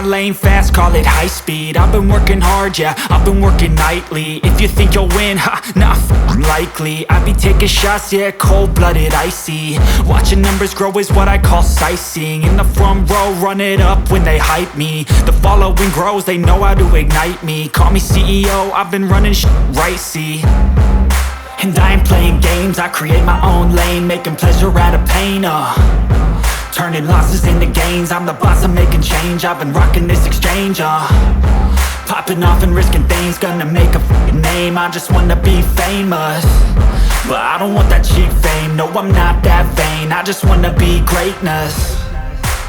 Lane fast, call it high speed. I've been working hard, yeah, I've been working nightly. If you think you'll win, ha, nah, likely. I be taking shots, yeah, cold-blooded, icy. Watching numbers grow is what I call sightseeing. In the front row, run it up when they hype me. The following grows, they know how to ignite me. Call me CEO, I've been running right, see. And I ain't playing games, I create my own lane, making pleasure out of pain, turning losses into gains. I'm the boss, I'm making change. I've been rocking this exchange, popping off and risking things. Gonna make a f***ing name. I just wanna be famous, but I don't want that cheap fame. No, I'm not that vain. I just wanna be greatness.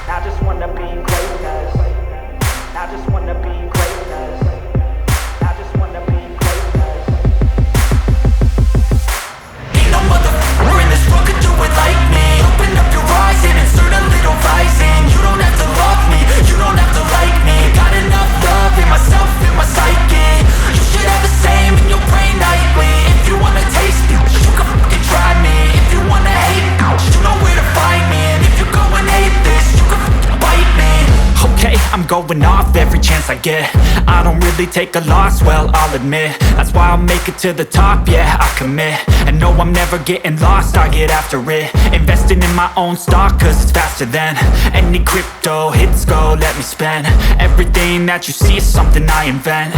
I just wanna be greatness. I just wanna be greatness. I just wanna be greatness. Ain't no motherfucker in this world could do it like me. Open up your eyes and insert a little rising. You don't have to love me, you don't have to like me. Got enough love in myself, in my psyche. You should have the same in your brain nightly. If you wanna taste me, you can fucking try me. If you wanna hate me, you know where to find me. And if you go and hate this, you can fucking bite me. Okay, I'm going off every chance I get. I don't really take a loss, well, I'll admit. That's why I'll make it to the top, yeah, I commit. And no, I'm never getting lost, I get after it. Investing in my own stock, cause it's faster than any crypto hits go, let me spend. Everything that you see is something I invent,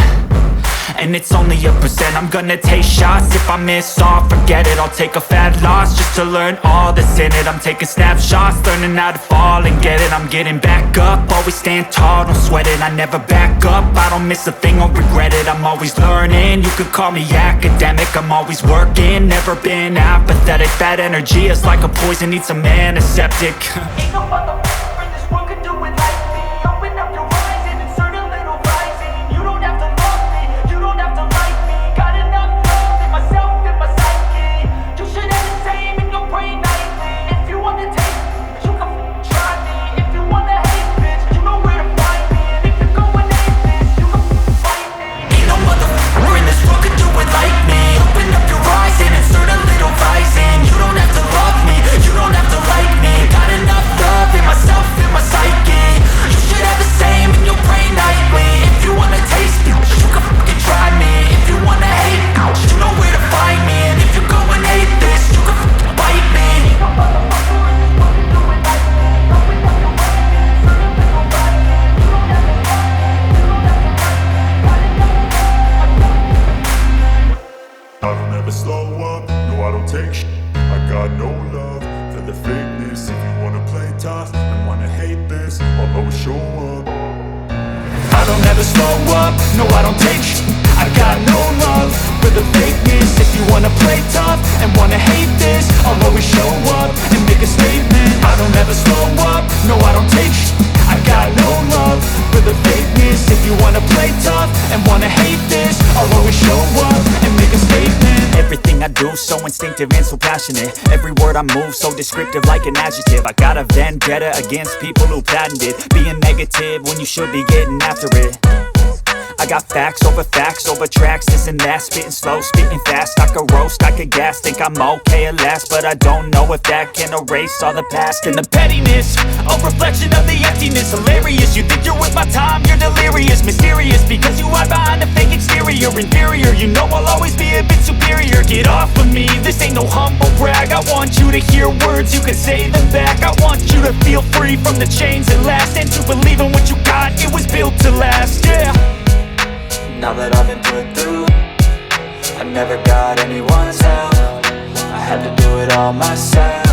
and it's only a percent. I'm gonna take shots, if I miss all, forget it. I'll take a fat loss just to learn all that's in it. I'm taking snapshots, learning how to fall and get it. I'm getting back up, always stand tall, don't sweat it. I never back up, I don't miss a thing or regret it. I'm always learning, you could call me academic. I'm always working, never been apathetic. That energy is like a poison, needs some antiseptic. Ain't no motherfucker in this world could do it like me. Open up your eyes and insert a little rising. You don't have to love me, you don't have to like me. Got enough love in myself, in my psyche. You should have the same in your brain nightly. If you wanna taste me, you can try me. If you wanna hate bitch, you know where to find me. And if you go and hate this, you can fight me. Ain't no motherfucker in this world could do it like me. Open up your eyes and insert a little rising. You don't have to love me, you don't have to got no love for the fakeness. If you wanna play tough and wanna hate this, I'll always show up. I don't ever slow up, no I don't take sh**. I got no love for the fakeness. If you wanna play tough and wanna hate this, I'll always show up and make a statement. I don't ever slow up, no I don't take sh**. I got no love for the fakeness. If you wanna play tough and wanna hate this, I'll always show up and make a statement. Everything I do so instinctive and so passionate. Every word I move so descriptive like an adjective. I got a vendetta against people who patented being negative when you should be getting after it. I got facts over tracks, this and that. Spitting slow, spitting fast. I could roast, I could gas. Think I'm okay at last, but I don't know if that can erase all the past. And the pettiness, a reflection of the emptiness. Hilarious, you think you're worth my time, you're delirious. Mysterious, because you hide behind a fake exterior. Inferior, you know I'll always be a bit superior. Get off of me, this ain't no humble brag. I want you to hear words, you can say them back. I want you to feel free from the chains that last, and to believe in what you got, it was built to last, yeah. Now that I've been put through, I never got anyone's help. I had to do it all myself.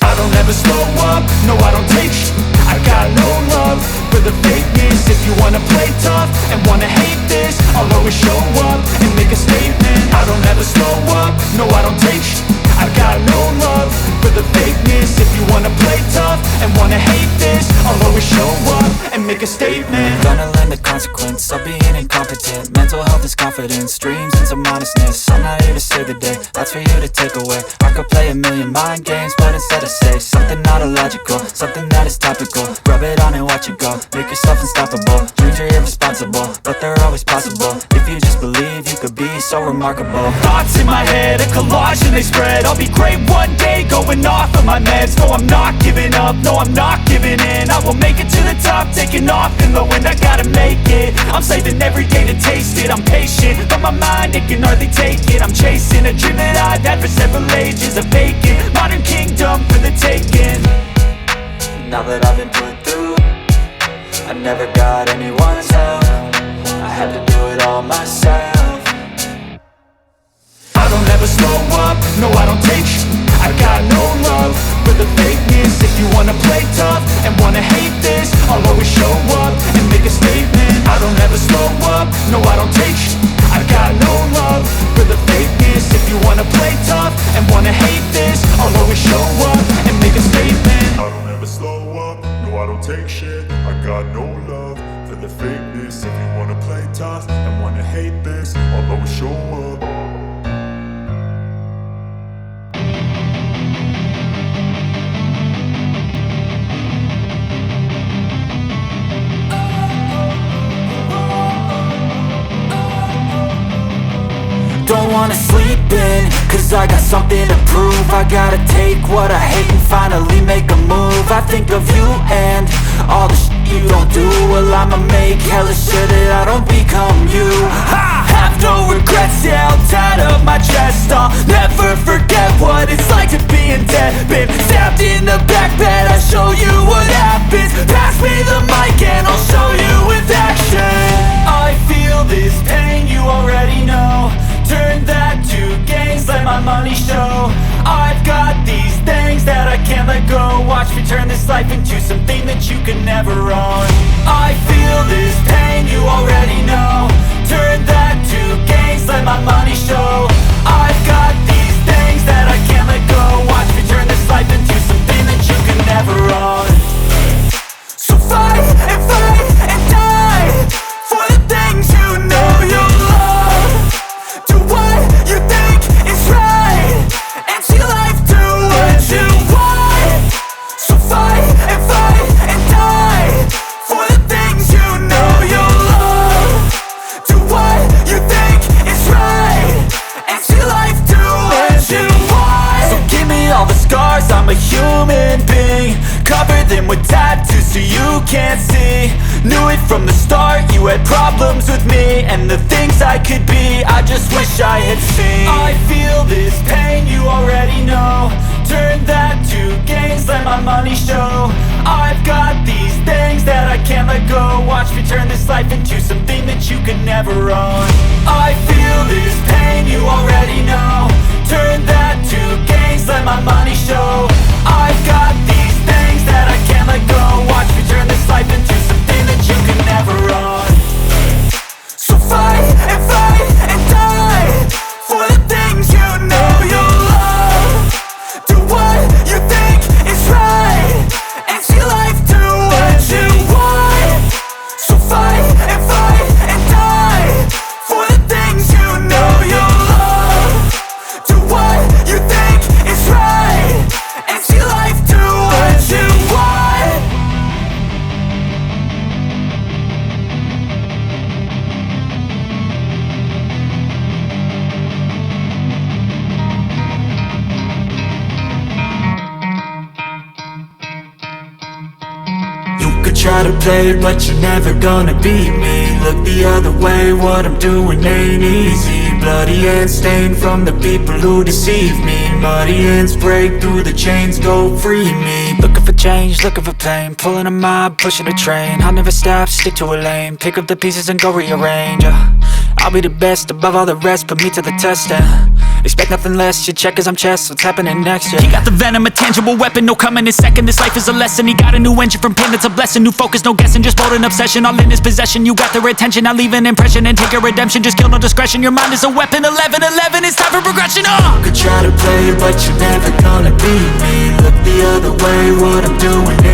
I don't ever slow up, no I don't take sh**. I got no love for the fakeness. If you wanna play tough and wanna hate this, I'll always show up and make a statement. I don't ever slow up, no I don't take sh**. I got no love for the fakeness. If you wanna play tough and wanna hate this, I'll always show up and make a statement. Gonna learn the consequence of being incompetent. Mental health is confidence, dreams and some honestness. I'm not here to save the day, that's for you to take away. I could play a million mind games, but instead I say something not illogical, something that is topical. Rub it on and watch it go, make yourself unstoppable. Dreams are irresponsible, but they're always possible. If you just believe, you could be so remarkable. Thoughts in my head, a collage and they spread. I'll be great one day, going off of my meds. No, I'm not giving up, no, I'm not giving in. I will make it to the top, taking off in the wind. I gotta make it, I'm saving every day to taste it. I'm patient, but my mind, it can hardly take it. I'm chasing a dream that I've had for several ages. A vacant, modern kingdom for the taking. Now that I've been put through, I never got anyone's help. I had to do it all myself. I don't ever slow up, no I don't take sh**. I got no love for the fakeness. If you wanna play tough and wanna hate this, I'll always show up and make a statement. I don't ever slow up, no I don't take sh**. I got no love for the fakeness. If you wanna play tough and wanna hate this, I'll always show up and make a statement. I don't ever slow up, no I don't take shit. I got no love for the fakeness. If you wanna play tough and wanna hate this, I'll always show up. Don't wanna sleep in, cause I got something to prove. I gotta take what I hate and finally make a move. I think of you and all the shit you don't do. Well, I'ma make hella sure that I don't become you. I have no regrets, yeah, I'll tie up my chest. I'll never forget what it's like to be in debt. Been stabbed in the back bed, I'll show you what happens. Pass me the mic and I'll show you with action. I feel this pain, you already know. Turn that to gains, let my money show. I've got these things that I can't let go. Watch me turn this life into something that you could never own. I feel this pain, you already know. Turn that to gains, let my money show. I've got these things that I can't let go. Watch me turn this life into something that you could never own. So fight and die for the things you know you love. Do what you think is right, and see life do what you want. So fight and die for the things you know you love. Do what you think is right, and see life do what you want. So give me all the scars, I'm a human being. Cover them with tattoos so you can't see. Knew it from the start, you had problems with me and the things I could be, I just wish I had seen. I feel this pain, you already know. Turn that to gains, let my money show. I've got these things that I can't let go. Watch me turn this life into something that you could never own. I feel this pain, you already know. Turn that try to play, but you're never gonna beat me. Look the other way, what I'm doing ain't easy. Bloody hands stained from the people who deceive me. Muddy hands break through the chains, go free me. Looking for change, looking for pain, pulling a mob, pushing a train. I'll never stop, stick to a lane, pick up the pieces and go rearrange. I'll be the best above all the rest, put me to the test and expect nothing less. You check as I'm chess, what's happening next, yeah. He got the venom, a tangible weapon, no coming in second. This life is a lesson, he got a new engine from pain, it's a blessing. New focus, no guessing, just bold and obsession, all in his possession. You got their attention, I'll leave an impression and take a redemption. Just kill, no discretion, your mind is a weapon. 11-11, it's time for progression, You could try to play, but you're never gonna beat me. Look the other way, what I'm doing